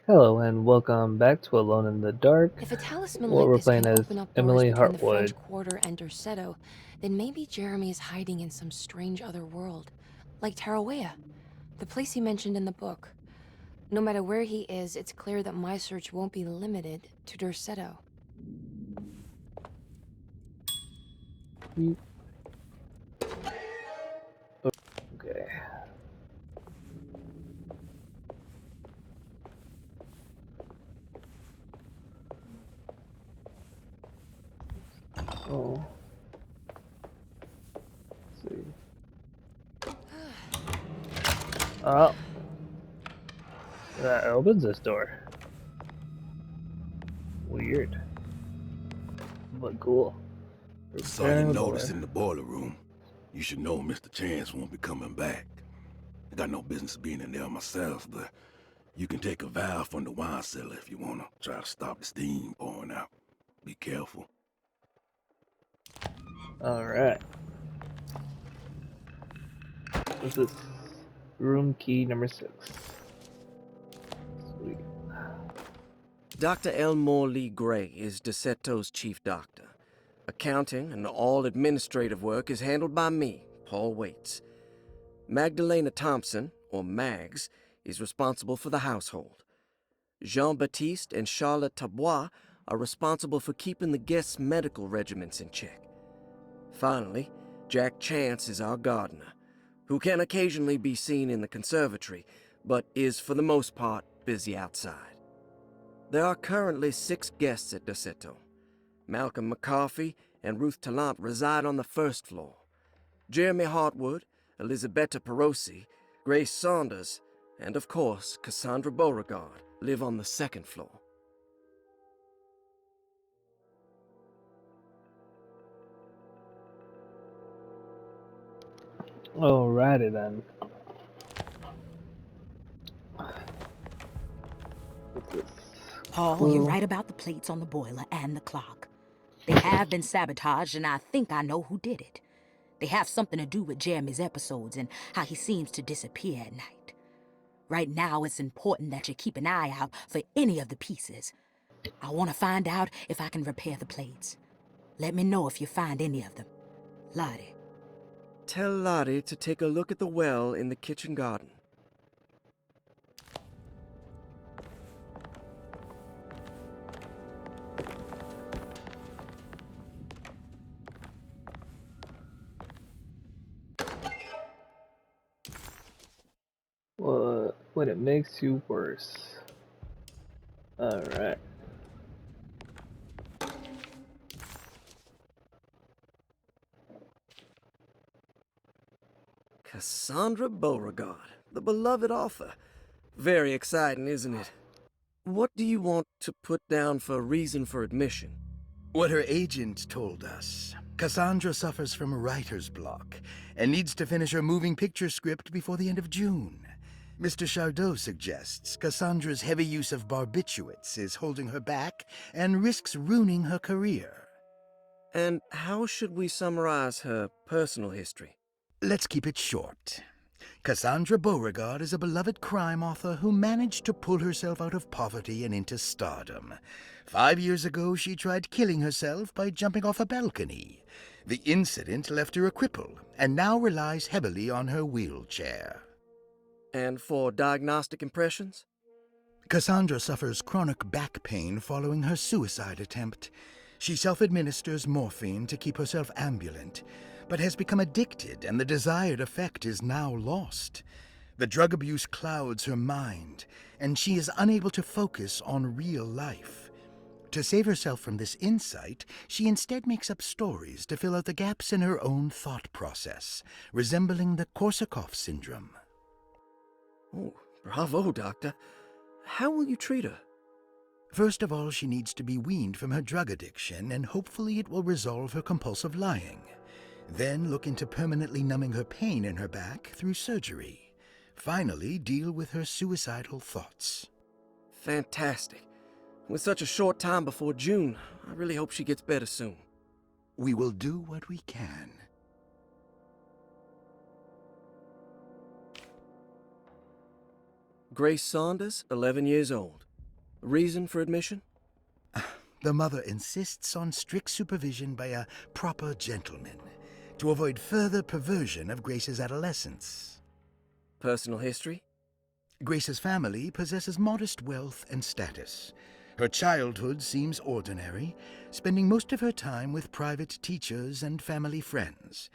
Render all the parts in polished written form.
Hello and welcome back to Alone in the Dark. If a talisman What like we're this playing can as open up doors Emily between the Hartwood. French Quarter and Derceto, then maybe Jeremy is hiding in some strange other world. Like Tarawea, the place he mentioned in the book. No matter where he is, it's clear that my search won't be limited to Derceto. Okay. Oh. Let's see. Oh. That opens this door. Weird. But cool. Saw you Repairing the notice boiler. in the boiler room. You should know Mr. Chance won't be coming back. I got no business being in there myself, but you can take a valve from the wine cellar if you wanna try to stop the steam pouring out. Be careful. Alright. What's this? Room key number 6. Sweet. Dr. Elmore Lee Gray is DeSeto's chief doctor. Accounting and all administrative work is handled by me, Paul Waits. Magdalena Thompson, or Mags, is responsible for the household. Jean-Baptiste and Charlotte Tabois are responsible for keeping the guests' medical regimens in check. Finally, Jack Chance is our gardener, who can occasionally be seen in the conservatory, but is for the most part busy outside. There are currently 6 guests at Derceto. Malcolm McCarthy and Ruth Tallant reside on the first floor. Jeremy Hartwood, Elisabetta Perosi, Grace Saunders, and of course, Cassandra Beauregard live on the second floor. Alrighty then. What's this? Paul, you're right about the plates on the boiler and the clock. They have been sabotaged, and I think I know who did it. They have something to do with Jeremy's episodes and how he seems to disappear at night. Right now, it's important that you keep an eye out for any of the pieces. I want to find out if I can repair the plates. Let me know if you find any of them. Lottie. Tell Lottie to take a look at the well in the kitchen garden. What? When it makes you worse. Alright. Cassandra Beauregard, the beloved author. Very exciting, isn't it? What do you want to put down for reason for admission? What her agent told us. Cassandra suffers from writer's block and needs to finish her moving picture script before the end of June. Mr. Chardot suggests Cassandra's heavy use of barbiturates is holding her back and risks ruining her career. And how should we summarize her personal history? Let's keep it short. Cassandra Beauregard is a beloved crime author who managed to pull herself out of poverty and into stardom. 5 years ago, she tried killing herself by jumping off a balcony. The incident left her a cripple and now relies heavily on her wheelchair. And for diagnostic impressions? Cassandra suffers chronic back pain following her suicide attempt. She self-administers morphine to keep herself ambulant, but has become addicted and the desired effect is now lost. The drug abuse clouds her mind, and she is unable to focus on real life. To save herself from this insight, she instead makes up stories to fill out the gaps in her own thought process, resembling the Korsakoff syndrome. Oh, bravo, Doctor. How will you treat her? First of all, she needs to be weaned from her drug addiction, and hopefully it will resolve her compulsive lying. Then look into permanently numbing her pain in her back through surgery. Finally, deal with her suicidal thoughts. Fantastic. With such a short time before June, I really hope she gets better soon. We will do what we can. Grace Saunders, 11 years old. Reason for admission? The mother insists on strict supervision by a proper gentleman to avoid further perversion of Grace's adolescence. Personal history? Grace's family possesses modest wealth and status. Her childhood seems ordinary, spending most of her time with private teachers and family friends.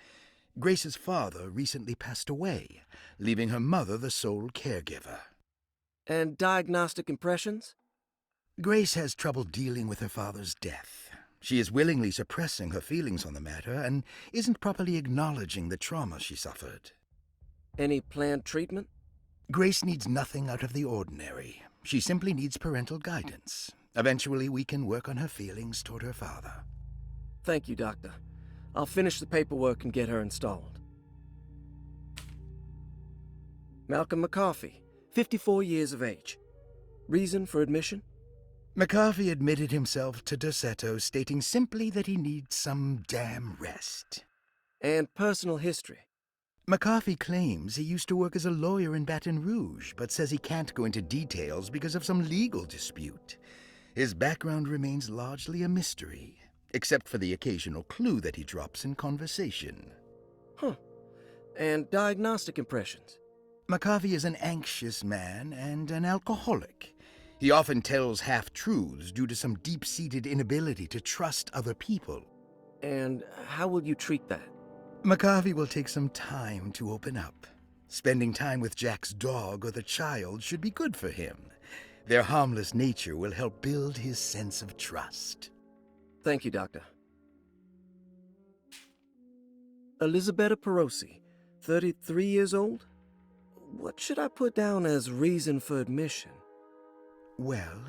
Grace's father recently passed away, leaving her mother the sole caregiver. And diagnostic impressions? Grace has trouble dealing with her father's death. She is willingly suppressing her feelings on the matter and isn't properly acknowledging the trauma she suffered. Any planned treatment? Grace needs nothing out of the ordinary. She simply needs parental guidance. Eventually, we can work on her feelings toward her father. Thank you, Doctor. I'll finish the paperwork and get her installed. Malcolm McCarthy, 54 years of age. Reason for admission? McCarthy admitted himself to Derceto, stating simply that he needs some damn rest. And personal history? McCarthy claims he used to work as a lawyer in Baton Rouge, but says he can't go into details because of some legal dispute. His background remains largely a mystery, except for the occasional clue that he drops in conversation. Huh. And diagnostic impressions? McCarthy is an anxious man and an alcoholic. He often tells half-truths due to some deep-seated inability to trust other people. And how will you treat that? McCarthy will take some time to open up. Spending time with Jack's dog or the child should be good for him. Their harmless nature will help build his sense of trust. Thank you, Doctor. Elisabetta Perosi, 33 years old? What should I put down as reason for admission? Well,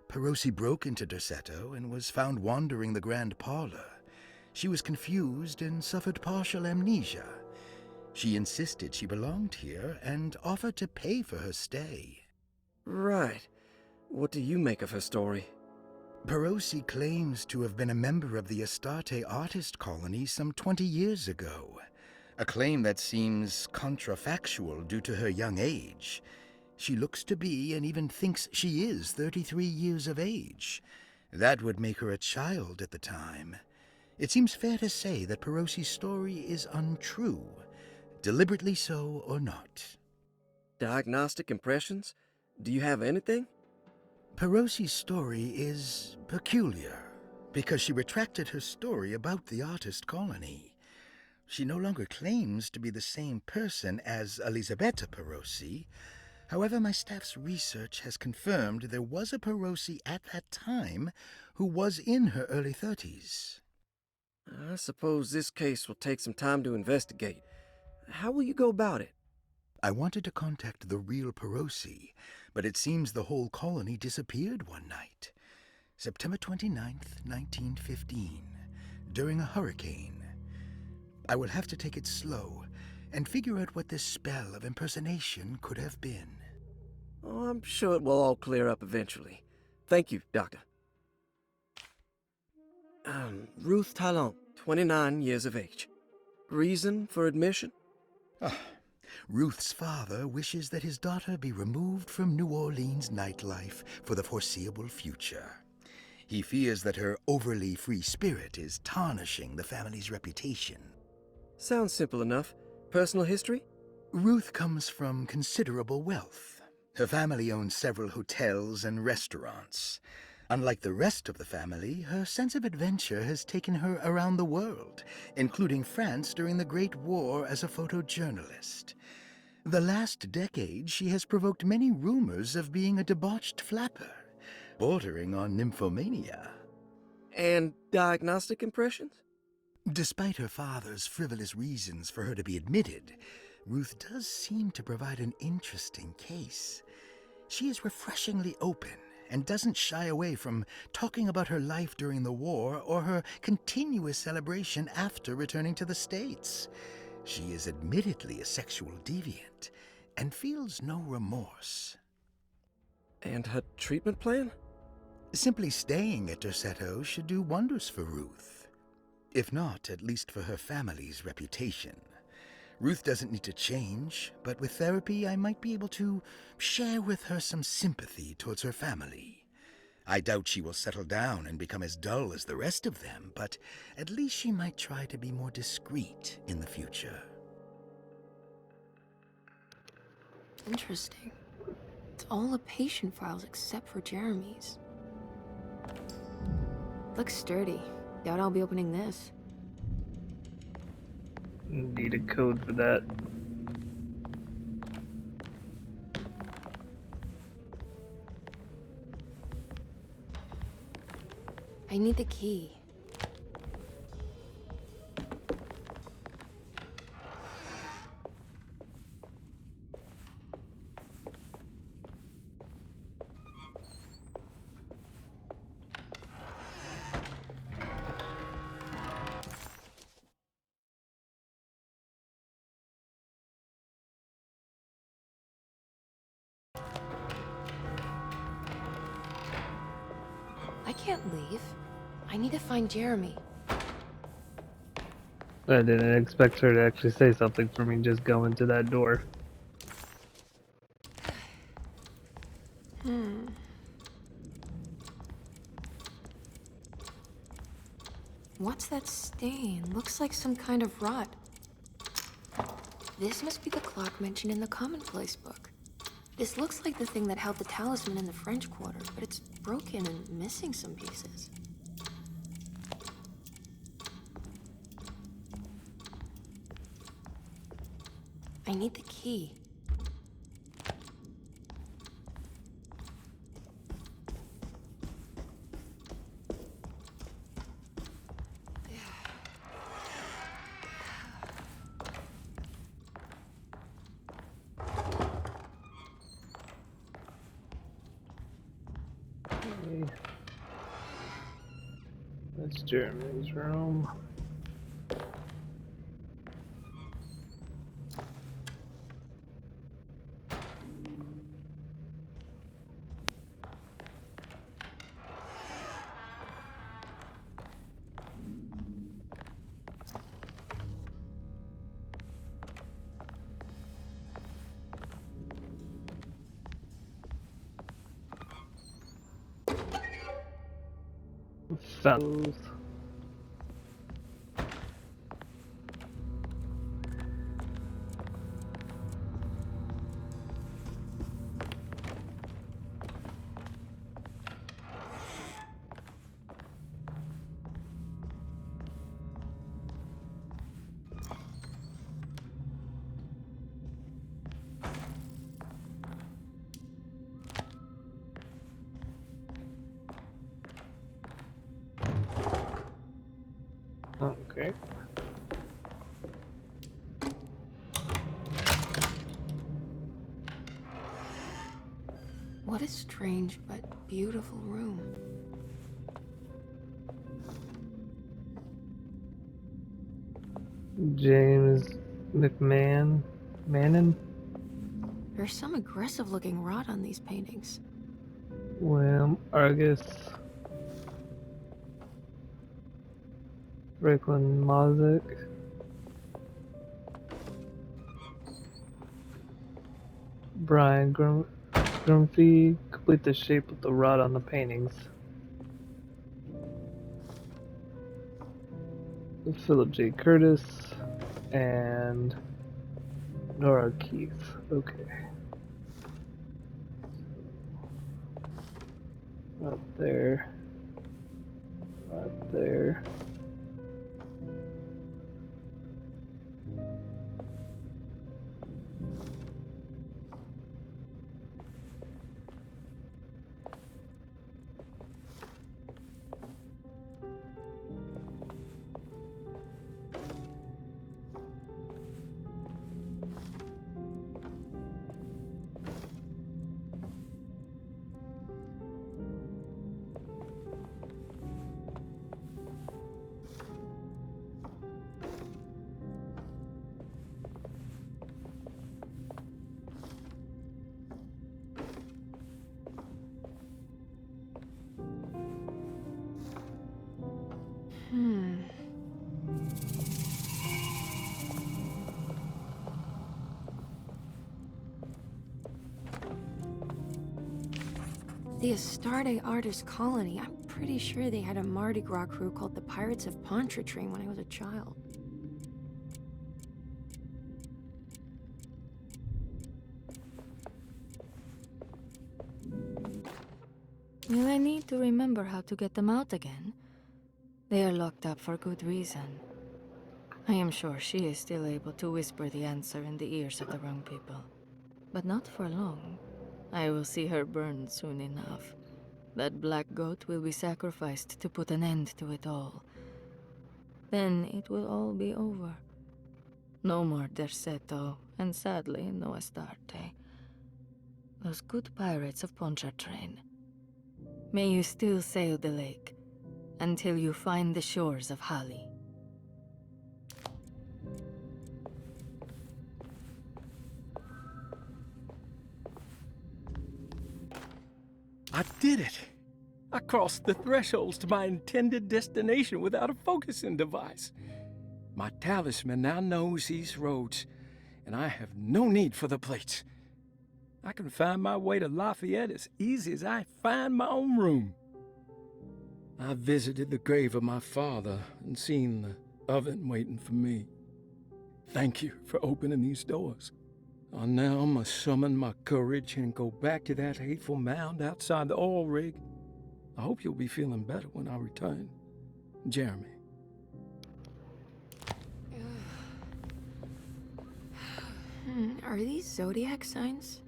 Perosi broke into Derceto and was found wandering the grand parlor. She was confused and suffered partial amnesia. She insisted she belonged here and offered to pay for her stay. Right. What do you make of her story? Perosi claims to have been a member of the Astarte artist colony some 20 years ago, a claim that seems contrafactual due to her young age. She looks to be and even thinks she is 33 years of age. That would make her a child at the time. It seems fair to say that Perosi's story is untrue, deliberately so or not. Diagnostic impressions? Do you have anything? Perosi's story is peculiar because she retracted her story about the artist colony. She no longer claims to be the same person as Elisabetta Perosi. However, my staff's research has confirmed there was a Perosi at that time who was in her early 30s. I suppose this case will take some time to investigate. How will you go about it? I wanted to contact the real Perosi, but it seems the whole colony disappeared one night. September 29th, 1915, during a hurricane. I will have to take it slow and figure out what this spell of impersonation could have been. Oh, I'm sure it will all clear up eventually. Thank you, Doctor. Ruth Talon, 29 years of age. Reason for admission? Ruth's father wishes that his daughter be removed from New Orleans nightlife for the foreseeable future. He fears that her overly free spirit is tarnishing the family's reputation. Sounds simple enough. Personal history? Ruth comes from considerable wealth. Her family owns several hotels and restaurants. Unlike the rest of the family, her sense of adventure has taken her around the world, including France during the Great War as a photojournalist. The last decade, she has provoked many rumors of being a debauched flapper, bordering on nymphomania. And diagnostic impressions? Despite her father's frivolous reasons for her to be admitted, Ruth does seem to provide an interesting case. She is refreshingly open and doesn't shy away from talking about her life during the war or her continuous celebration after returning to the States. She is admittedly a sexual deviant and feels no remorse. And her treatment plan? Simply staying at Derceto should do wonders for Ruth. If not, at least for her family's reputation. Ruth doesn't need to change, but with therapy I might be able to share with her some sympathy towards her family. I doubt she will settle down and become as dull as the rest of them, but at least she might try to be more discreet in the future. Interesting. It's all the patient files except for Jeremy's. Looks sturdy. Doubt I'll be opening this. Need a code for that. I need the key. I can't leave. I need to find Jeremy. I didn't expect her to actually say something for me just going to that door. What's that stain? Looks like some kind of rot. This must be the clock mentioned in the Commonplace book. This looks like the thing that held the talisman in the French Quarter, but it's broken and missing some pieces. I need the key. Okay. That's Jeremy's room. Fellows. Okay. What a strange but beautiful room. James Mannon? There's some aggressive looking rot on these paintings. William Argus. Brooklyn Mozick. Brian Grumpy. Complete the shape of the rod on the paintings. Philip J. Curtis and Nora Keith. Okay. Up there. Up there. The Astarte Artist Colony. I'm pretty sure they had a Mardi Gras crew called the Pirates of Pontchartrain when I was a child. Will I need to remember how to get them out again? They are locked up for good reason. I am sure she is still able to whisper the answer in the ears of the wrong people. But not for long. I will see her burned soon enough. That black goat will be sacrificed to put an end to it all. Then it will all be over. No more Derceto, and sadly, no Astarte. Those good pirates of Pontchartrain. May you still sail the lake, until you find the shores of Hali. I did it! I crossed the thresholds to my intended destination without a focusing device. My talisman now knows these roads, and I have no need for the plates. I can find my way to Lafayette as easy as I find my own room. I visited the grave of my father and seen the oven waiting for me. Thank you for opening these doors. I now must summon my courage and go back to that hateful mound outside the oil rig. I hope you'll be feeling better when I return. Jeremy. Are these zodiac signs?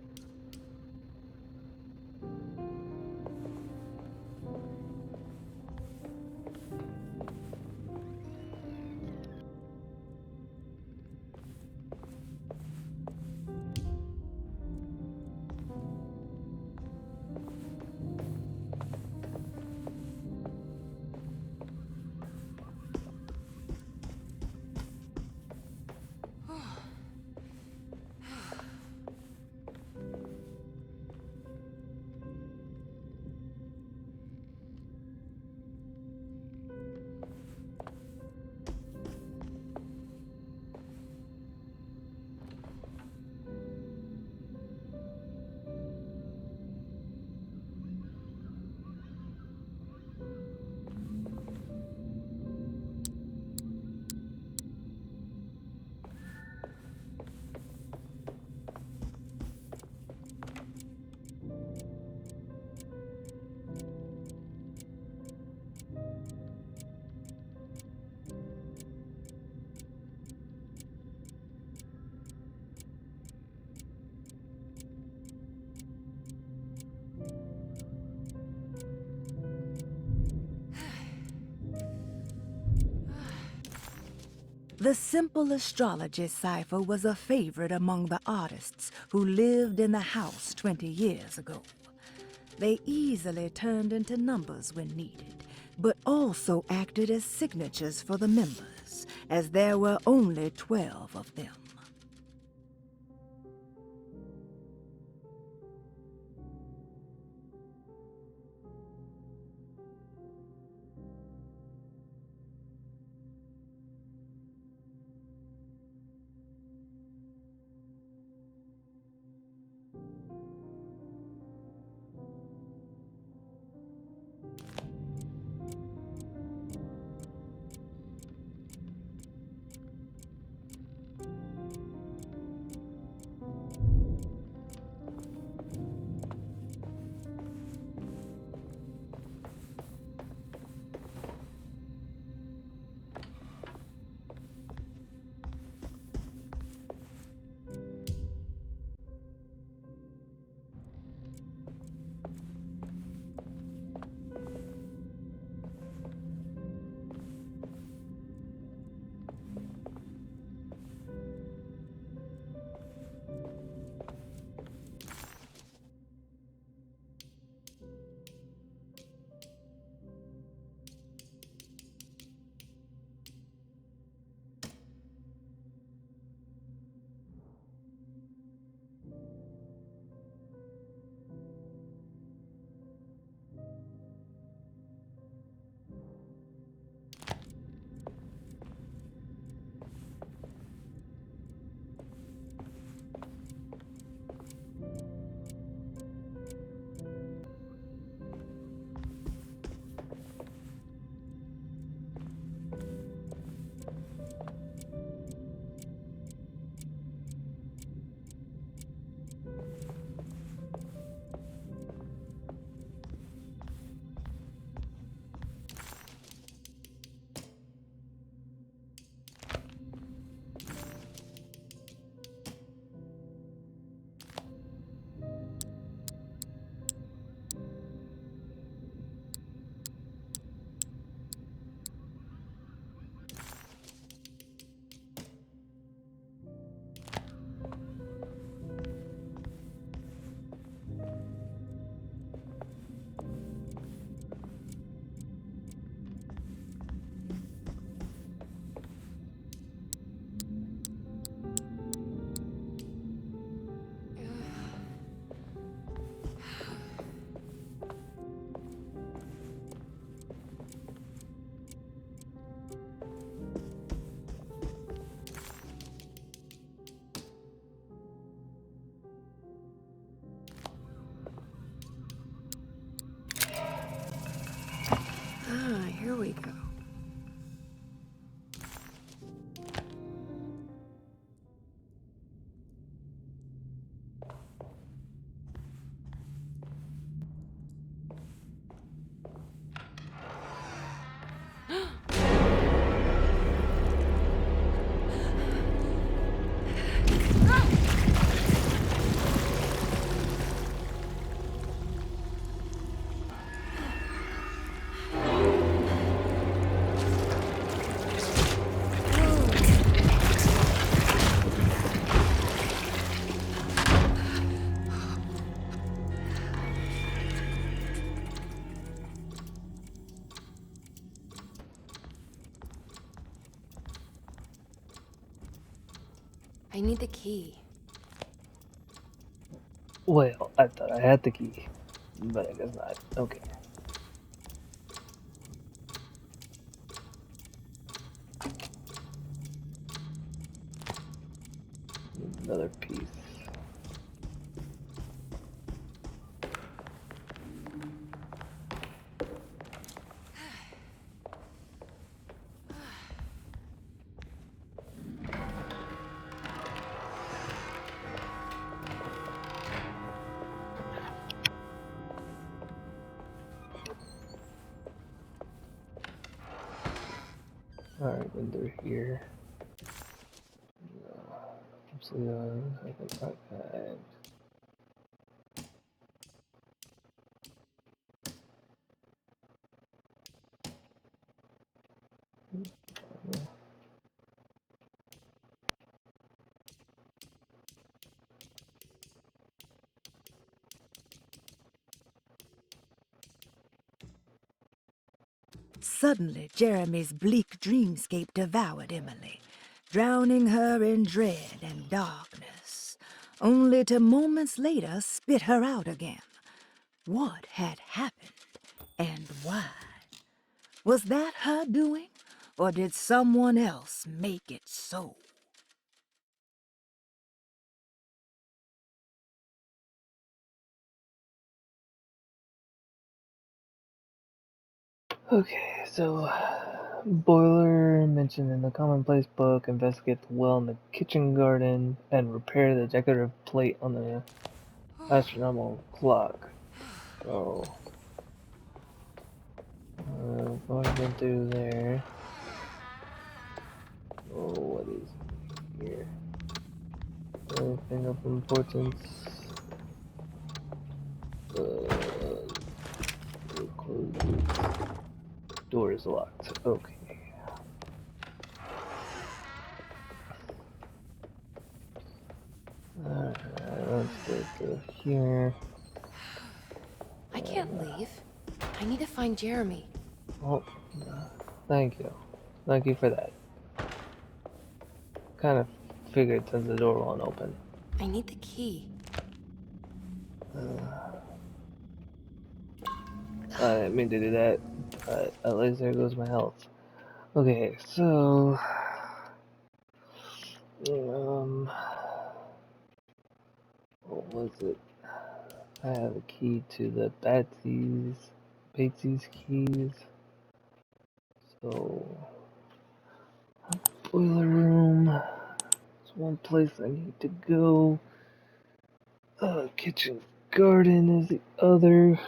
The simple astrology cipher was a favorite among the artists who lived in the house 20 years ago. They easily turned into numbers when needed, but also acted as signatures for the members, as there were only 12 of them. Here we go. I need the key. Well, I thought I had the key, but I guess not. Okay. Another piece. Alright, then they're here. Absolutely, I think archive. Suddenly, Jeremy's bleak dreamscape devoured Emily, drowning her in dread and darkness, only to moments later spit her out again. What had happened, and why? Was that her doing, or did someone else make it so? Okay, so Boiler mentioned in the commonplace book, investigate the well in the kitchen garden and repair the decorative plate on the astronomical clock. So, what are we gonna do there? Oh, what is here? Anything of importance? Close this. Door is locked. Okay. Alright, let's go through here. I can't leave. I need to find Jeremy. Oh, thank you. Thank you for that. Kind of figured since the door won't open. I need the key. I didn't mean to do that, but at least there goes my health. Okay, so what was it? I have a key to the Batsy's keys. So boiler room. It's one place I need to go. Kitchen garden is the other.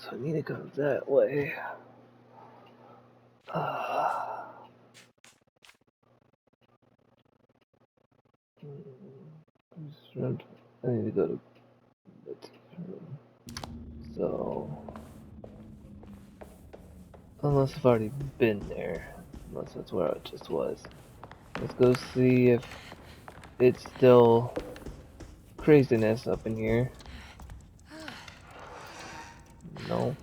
So I need to go that way. I need to go to the room. So, unless I've already been there, unless that's where I just was. Let's go see if it's still craziness up in here. No.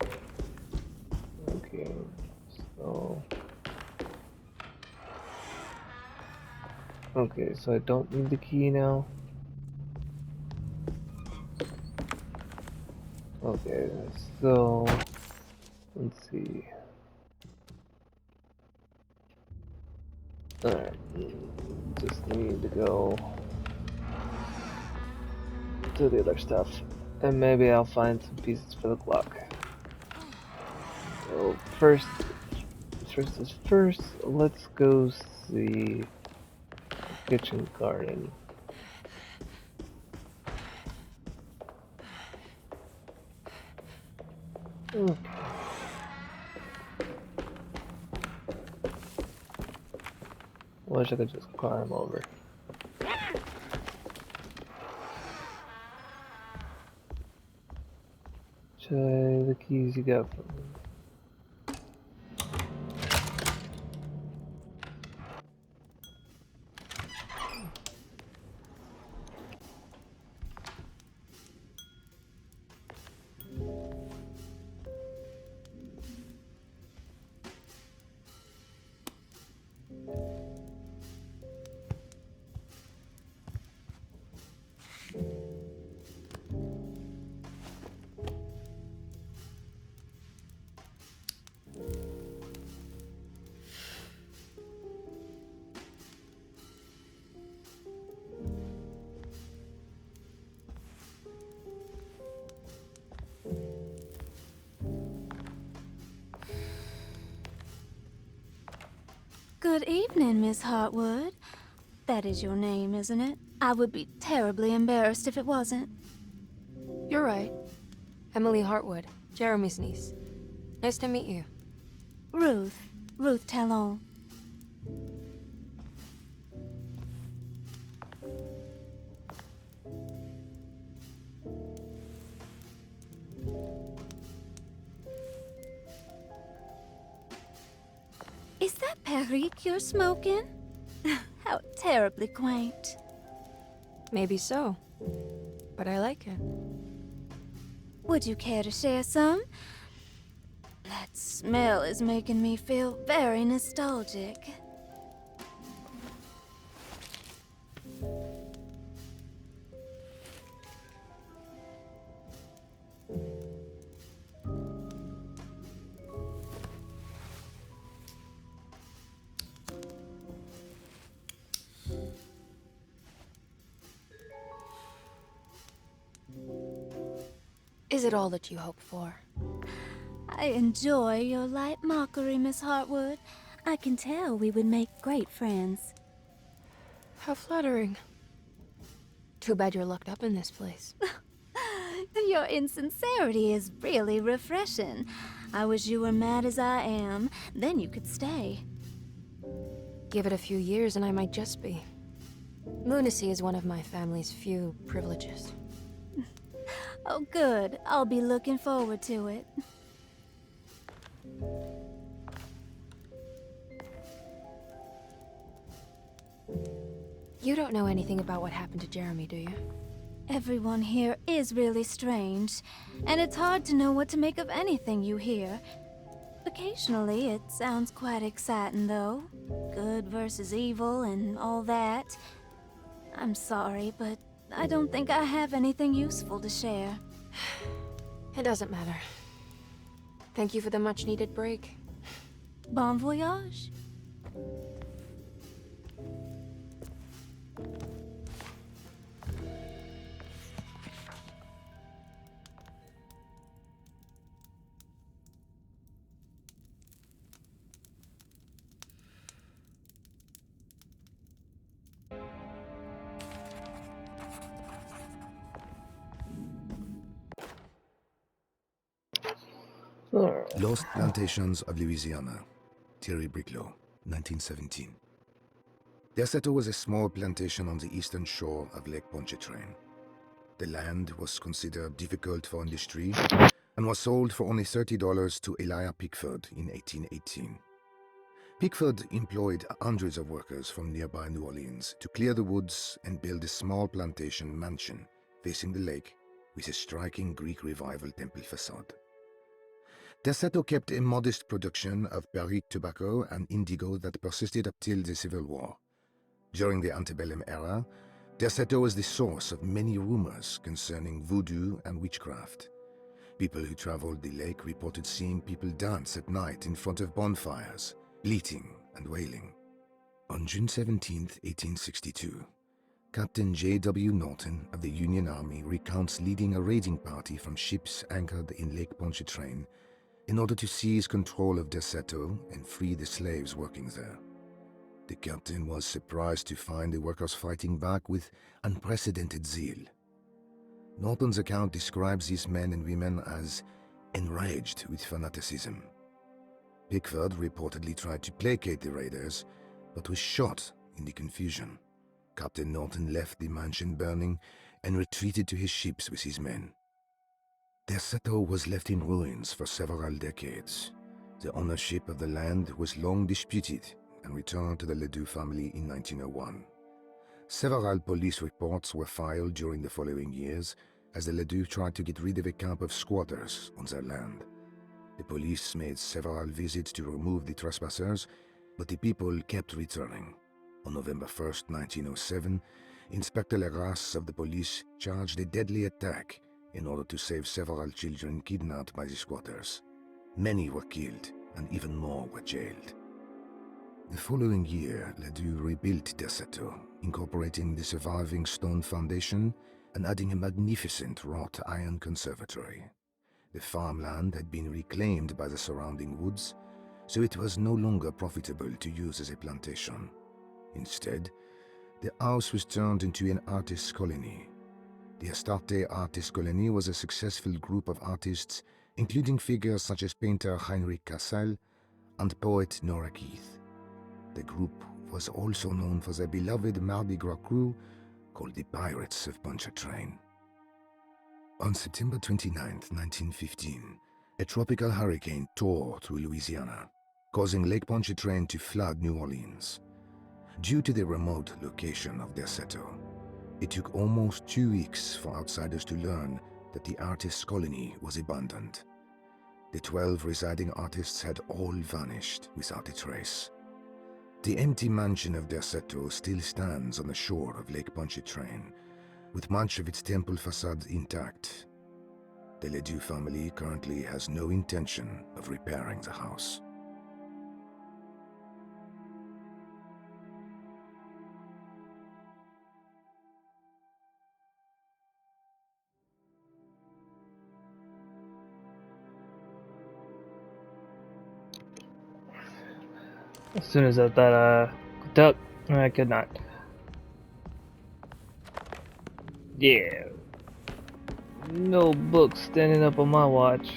Okay, so... Okay, so I don't need the key now. Okay, so... Let's see. Alright, just need to go to the other stuff. And maybe I'll find some pieces for the clock. So first is first. Let's go see kitchen garden. Okay. Wish I could just climb over. Try the keys you got from me. Good evening, Miss Hartwood. That is your name, isn't it? I would be terribly embarrassed if it wasn't. You're right. Emily Hartwood, Jeremy's niece. Nice to meet you. Ruth Talon. Is that Perique you're smoking? How terribly quaint. Maybe so, but I like it. Would you care to share some? That smell is making me feel very nostalgic. Is it all that you hope for? I enjoy your light mockery, Miss Hartwood. I can tell we would make great friends. How flattering. Too bad you're locked up in this place. Your insincerity is really refreshing. I wish you were mad as I am, then you could stay. Give it a few years and I might just be. Lunacy is one of my family's few privileges. Oh, good. I'll be looking forward to it. You don't know anything about what happened to Jeremy, do you? Everyone here is really strange, and it's hard to know what to make of anything you hear. Occasionally, it sounds quite exciting, though. Good versus evil and all that. I'm sorry, but I don't think I have anything useful to share. It doesn't matter. Thank you for the much-needed break. Bon voyage. Alright. Lost Plantations of Louisiana, Thierry Briclot, 1917. Derceto was a small plantation on the eastern shore of Lake Pontchartrain. The land was considered difficult for industry and was sold for only $30 to Elijah Pickford in 1818. Pickford employed hundreds of workers from nearby New Orleans to clear the woods and build a small plantation mansion facing the lake with a striking Greek Revival temple facade. Derceto kept a modest production of Perique tobacco and indigo that persisted up till the Civil War. During the antebellum era, Derceto was the source of many rumors concerning voodoo and witchcraft. People who traveled the lake reported seeing people dance at night in front of bonfires, bleating and wailing. On June 17, 1862, Captain J.W. Norton of the Union Army recounts leading a raiding party from ships anchored in Lake Pontchartrain in order to seize control of Derceto and free the slaves working there. The captain was surprised to find the workers fighting back with unprecedented zeal. Norton's account describes these men and women as enraged with fanaticism. Pickford reportedly tried to placate the raiders, but was shot in the confusion. Captain Norton left the mansion burning and retreated to his ships with his men. Derceto was left in ruins for several decades. The ownership of the land was long disputed and returned to the Ledoux family in 1901. Several police reports were filed during the following years as the Ledoux tried to get rid of a camp of squatters on their land. The police made several visits to remove the trespassers, but the people kept returning. On November 1st, 1907, Inspector Leras of the police charged a deadly attack in order to save several children kidnapped by the squatters. Many were killed, and even more were jailed. The following year, Ledoux rebuilt Derceto, incorporating the surviving stone foundation and adding a magnificent wrought iron conservatory. The farmland had been reclaimed by the surrounding woods, so it was no longer profitable to use as a plantation. Instead, the house was turned into an artist's colony. The Astarte Artist Colony was a successful group of artists, including figures such as painter Heinrich Cassel and poet Nora Keith. The group was also known for their beloved Mardi Gras crew called the Pirates of Pontchartrain. On September 29, 1915, a tropical hurricane tore through Louisiana, causing Lake Pontchartrain to flood New Orleans. Due to the remote location of Derceto, it took almost 2 weeks for outsiders to learn that the artist's colony was abandoned. The 12 residing artists had all vanished without a trace. The empty mansion of Derceto still stands on the shore of Lake Pontchartrain, with much of its temple facade intact. The Ledoux family currently has no intention of repairing the house. As soon as I thought duck, I could not. Yeah. No book standing up on my watch.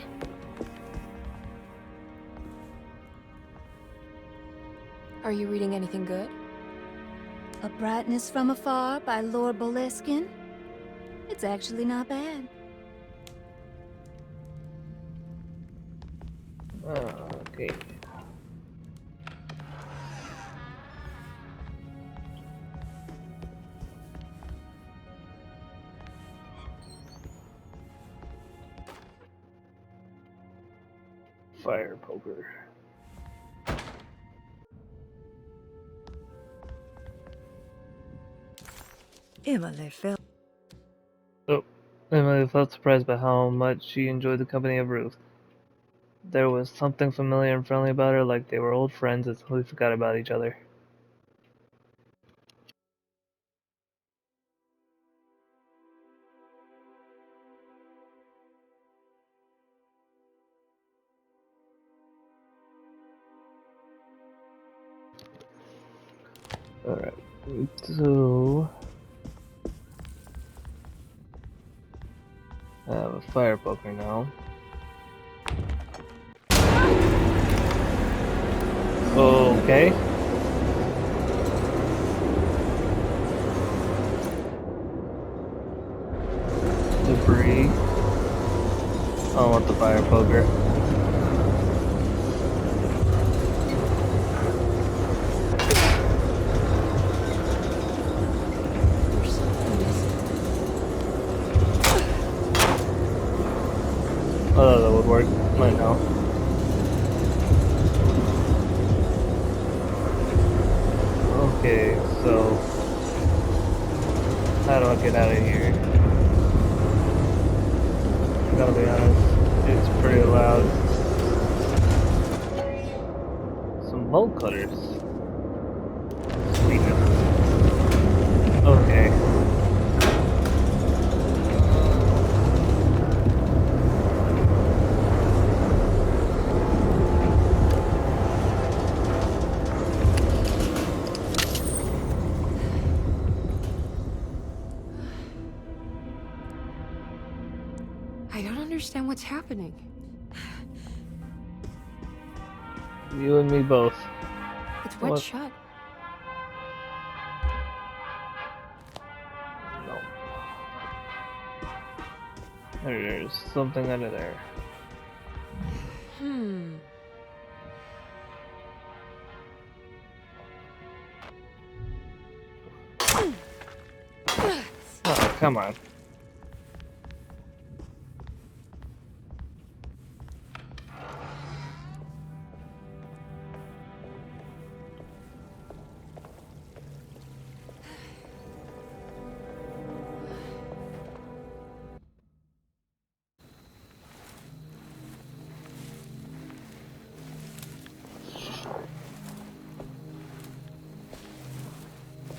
Are you reading anything good? A Brightness from Afar by Lord Boleskine. It's actually not bad. Okay. Fire poker. Emily felt Emily felt surprised by how much she enjoyed the company of Ruth. There was something familiar and friendly about her, like they were old friends that totally forgot about each other. Alright, so I have a fire poker now. Okay. Debris. I don't want the fire poker. Oh, that would work. Might know. Okay, so how do I get out of here? I gotta be honest, it's pretty loud. Some bolt cutters. Sweetness. Okay. understand what's happening. You and me both. It's wet What? shut. No. There's something under there. Oh, come on.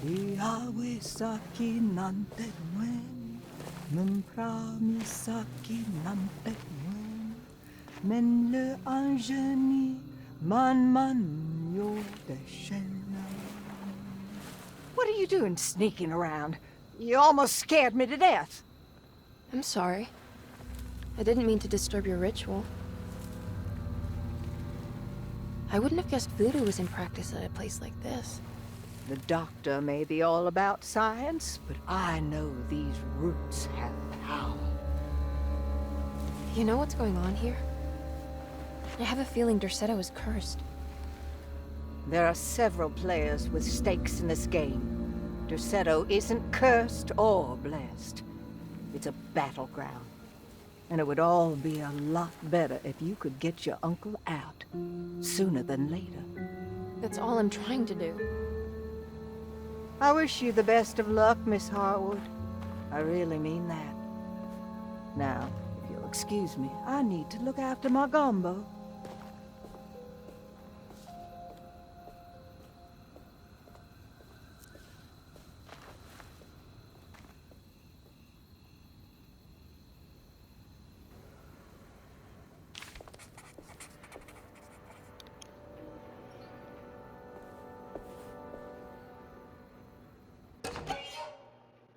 Iawesaki nante ngwen, mempramisaki nante ngwen, men le anjeni man yo deshena. What are you doing sneaking around? You almost scared me to death. I'm sorry. I didn't mean to disturb your ritual. I wouldn't have guessed voodoo was in practice at a place like this. The doctor may be all about science, but I know these roots have power. You know what's going on here? I have a feeling Derceto is cursed. There are several players with stakes in this game. Derceto isn't cursed or blessed. It's a battleground. And it would all be a lot better if you could get your uncle out sooner than later. That's all I'm trying to do. I wish you the best of luck, Miss Harwood. I really mean that. Now, if you'll excuse me, I need to look after my gumbo.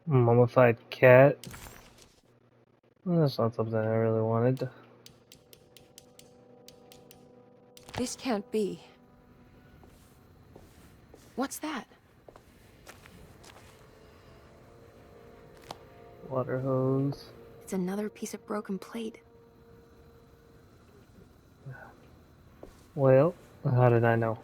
Mummified cat? Well, that's not something I really wanted. This can't be. What's that? Water hose. It's another piece of broken plate. Well, how did I know?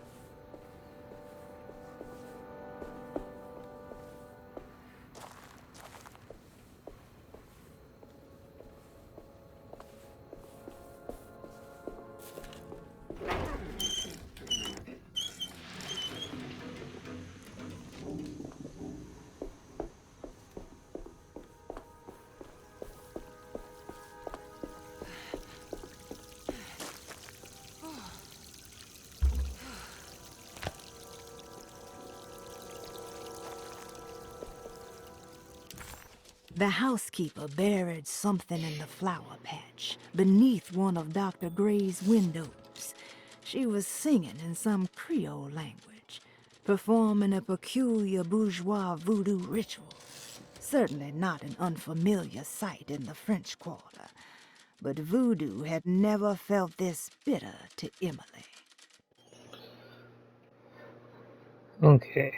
The housekeeper buried something in the flower patch, beneath one of Dr. Gray's windows. She was singing in some Creole language, performing a peculiar bourgeois voodoo ritual. Certainly not an unfamiliar sight in the French Quarter, but voodoo had never felt this bitter to Emily. Okay.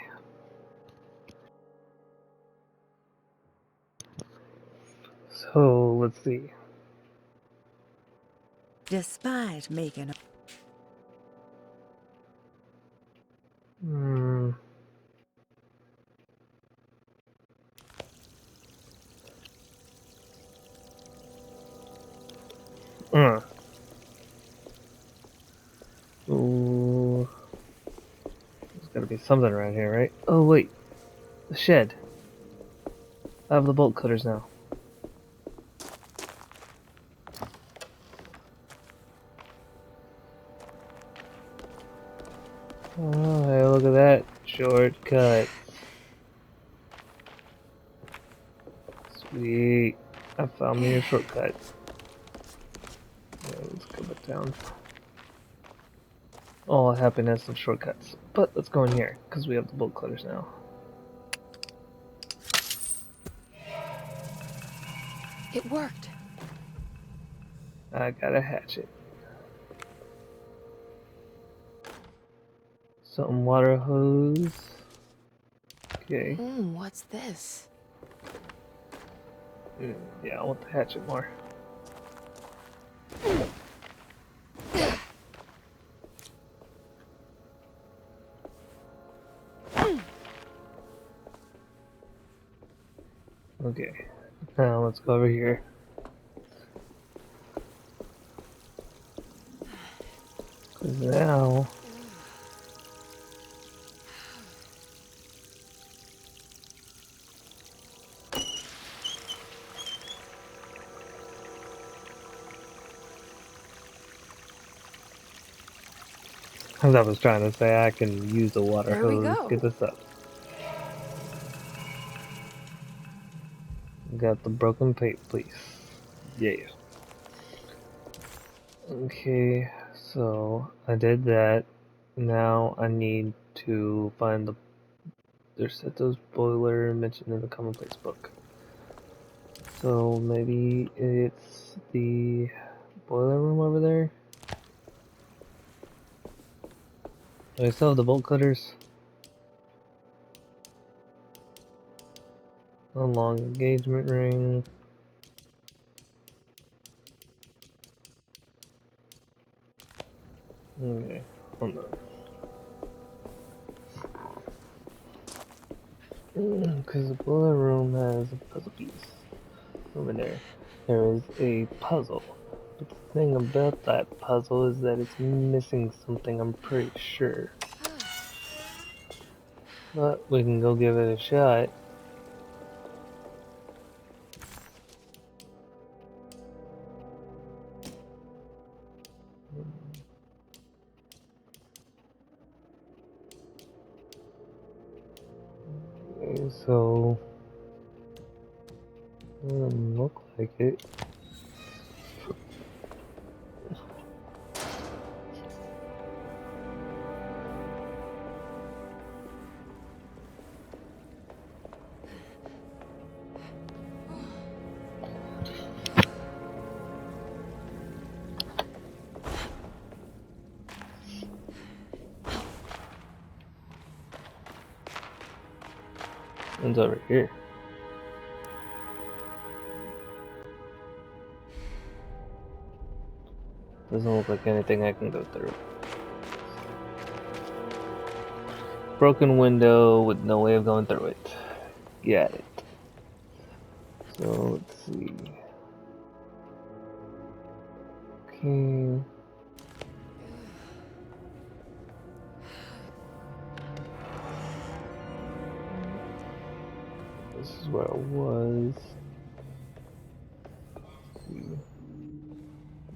So, let's see. Despite making a Ooh. There's gotta be something around here, right? Oh, wait. The shed. I have the bolt cutters now. Oh, hey, look at that. Shortcut. Sweet. I found me a shortcut. Yeah, let's go back down. All happiness and shortcuts. But let's go in here, because we have the bolt cutters now. It worked. I got a hatchet. Some water hose. Okay. What's this? Yeah, I want the hatchet more. Okay, now let's go over here. Cause now as I was trying to say, I can use the water There we hose. go. Get this up. Got the broken plate, please. Yeah. Okay, so I did that. Now I need to find the Derceto's boiler mentioned in the commonplace book. So maybe it's the boiler room over there? Do I still have the bolt cutters? A long engagement ring. Okay, hold on. Because the boiler room has a puzzle piece over there. There is a puzzle. But the thing about that puzzle is that it's missing something, I'm pretty sure. But we can go give it a shot. Okay, so doesn't look like it. It's over here. Doesn't look like anything I can go through. Broken window with no way of going through it. Got it. So let's see. Okay. This is where I was. Let's see.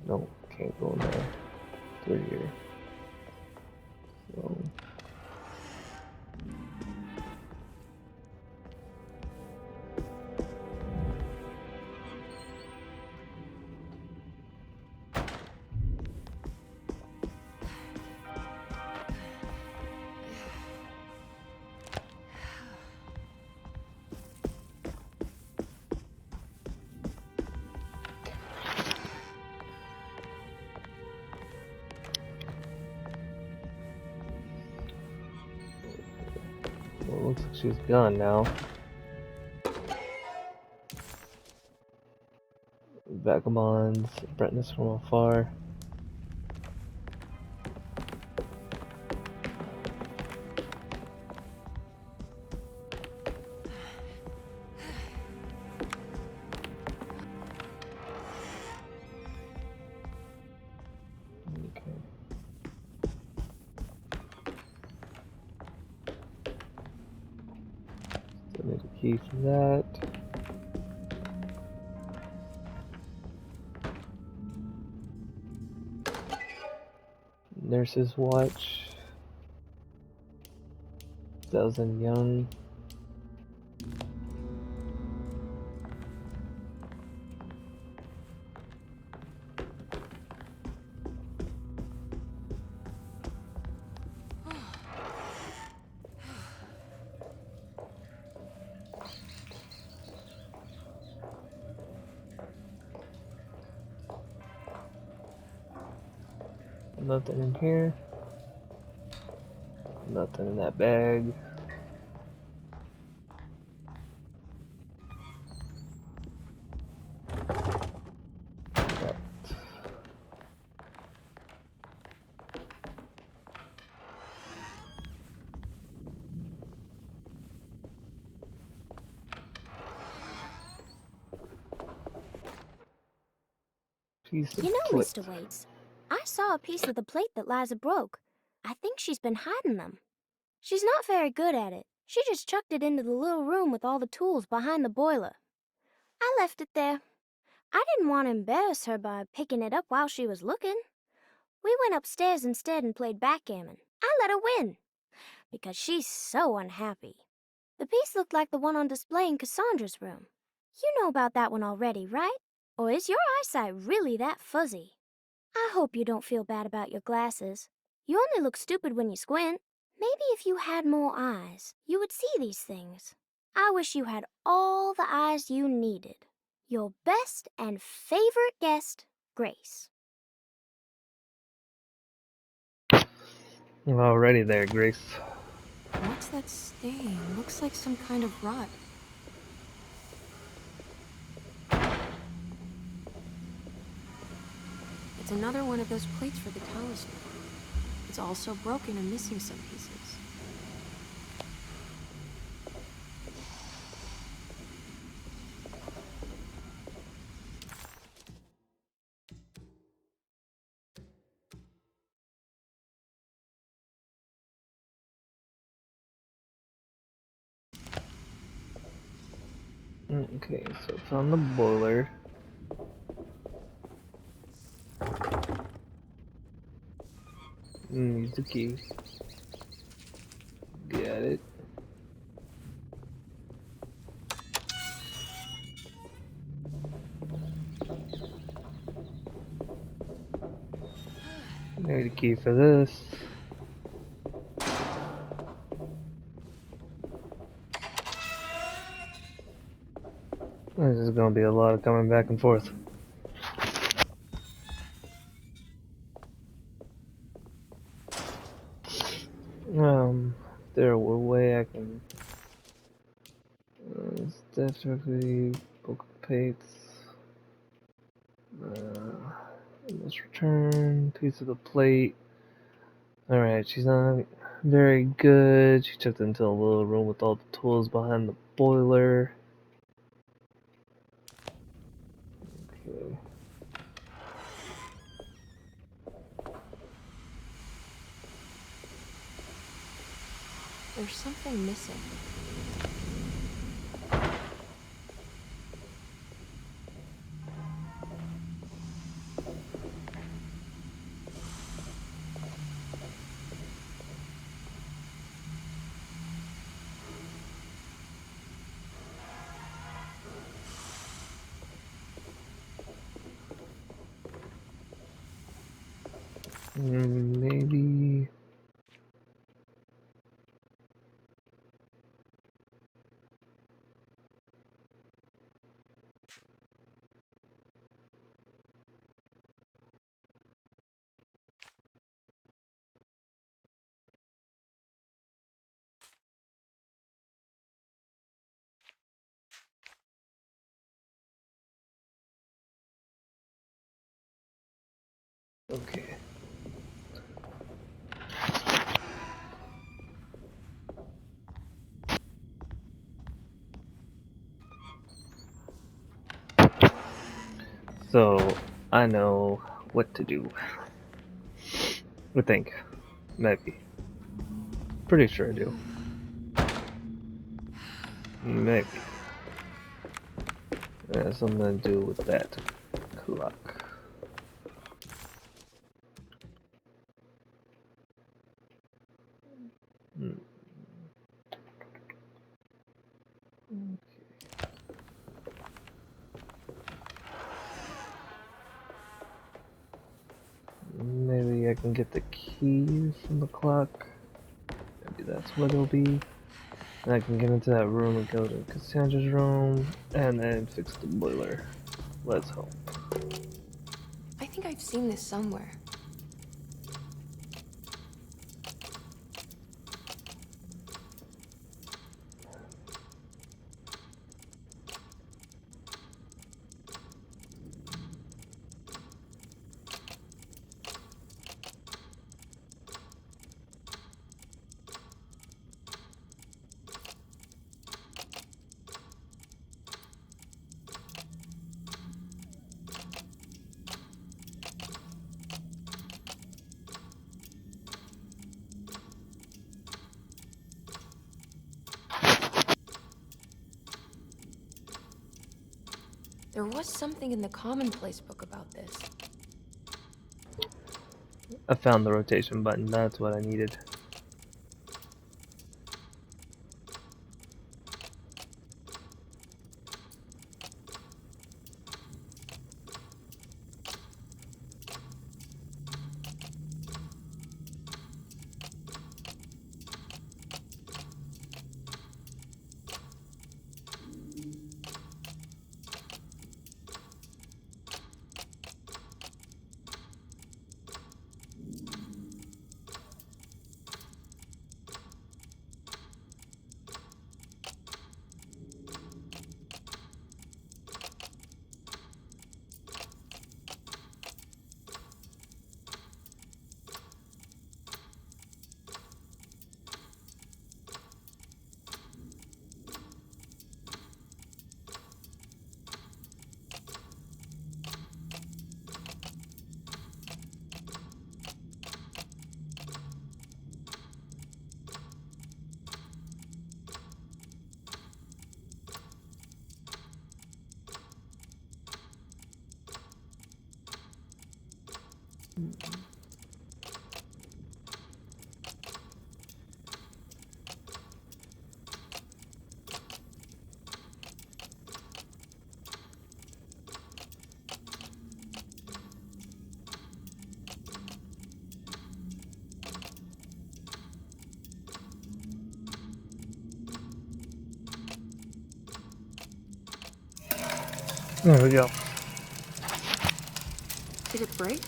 No, can't go in there. Through here. So. Well, it looks like she's gone now. Vagabonds, brightness from afar. Okay. Still need a key for that. Nurse's watch. 1000 young. Nothing in here. Nothing in that bag. Right. Piece of You know, plate. Mr. Waits, I saw a piece of the plate that Liza broke. I think she's been hiding them. She's not very good at it. She just chucked it into the little room with all the tools behind the boiler. I left it there. I didn't want to embarrass her by picking it up while she was looking. We went upstairs instead and played backgammon. I let her win, because she's so unhappy. The piece looked like the one on display in Cassandra's room. You know about that one already, right? Or is your eyesight really that fuzzy? I hope you don't feel bad about your glasses. You only look stupid when you squint. Maybe if you had more eyes, you would see these things. I wish you had all the eyes you needed. Your best and favorite guest, Grace. Alrighty there, Grace. What's that stain? Looks like some kind of rot. It's another one of those plates for the talisman. It's also broken and missing some pieces. Okay, so it's on the boiler. Use the key. Got it. Need a key for this. This is gonna be a lot of coming back and forth. There were way I can. Definitely book pates. Let's return piece of the plate. Alright, she's not very good. She took it into a little room with all the tools behind the boiler. Okay. There's something missing. Maybe. Okay. So, I know what to do. I think. Maybe. Pretty sure I do. Maybe. It has something to do with that clock. Maybe I can get the keys from the clock. Maybe that's what it'll be. And I can get into that room and go to Cassandra's room and then fix the boiler. Let's hope. I think I've seen this somewhere. There was something in the Commonplace book about this. I found the rotation button, that's what I needed. There we go. Did it break?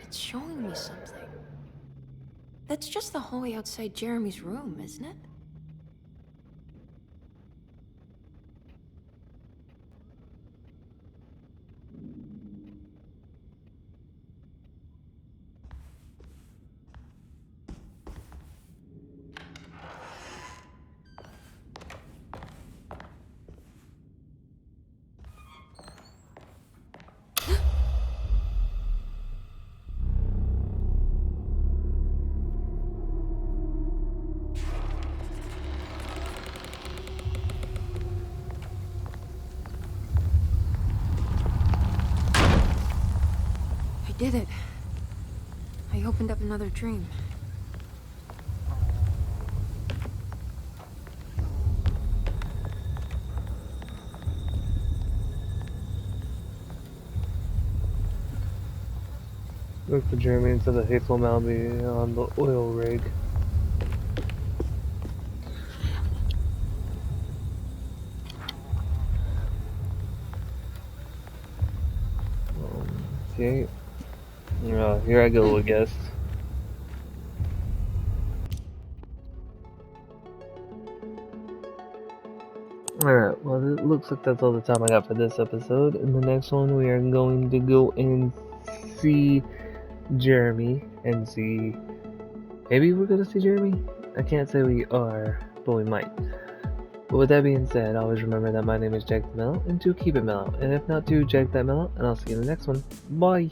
It's showing me something. That's just the hallway outside Jeremy's room, isn't it? I did it. I opened up another dream. Look for Jeremy into the hateful Malby on the oil rig. Okay. Here I go, I guess. Alright, well it looks like that's all the time I got for this episode. In the next one we are going to go and see Jeremy and see... Maybe we're gonna see Jeremy? I can't say we are, but we might. But with that being said, always remember that my name is Jack the Mellow, and to keep it mellow. And if not to, Jack that mellow, and I'll see you in the next one. Bye!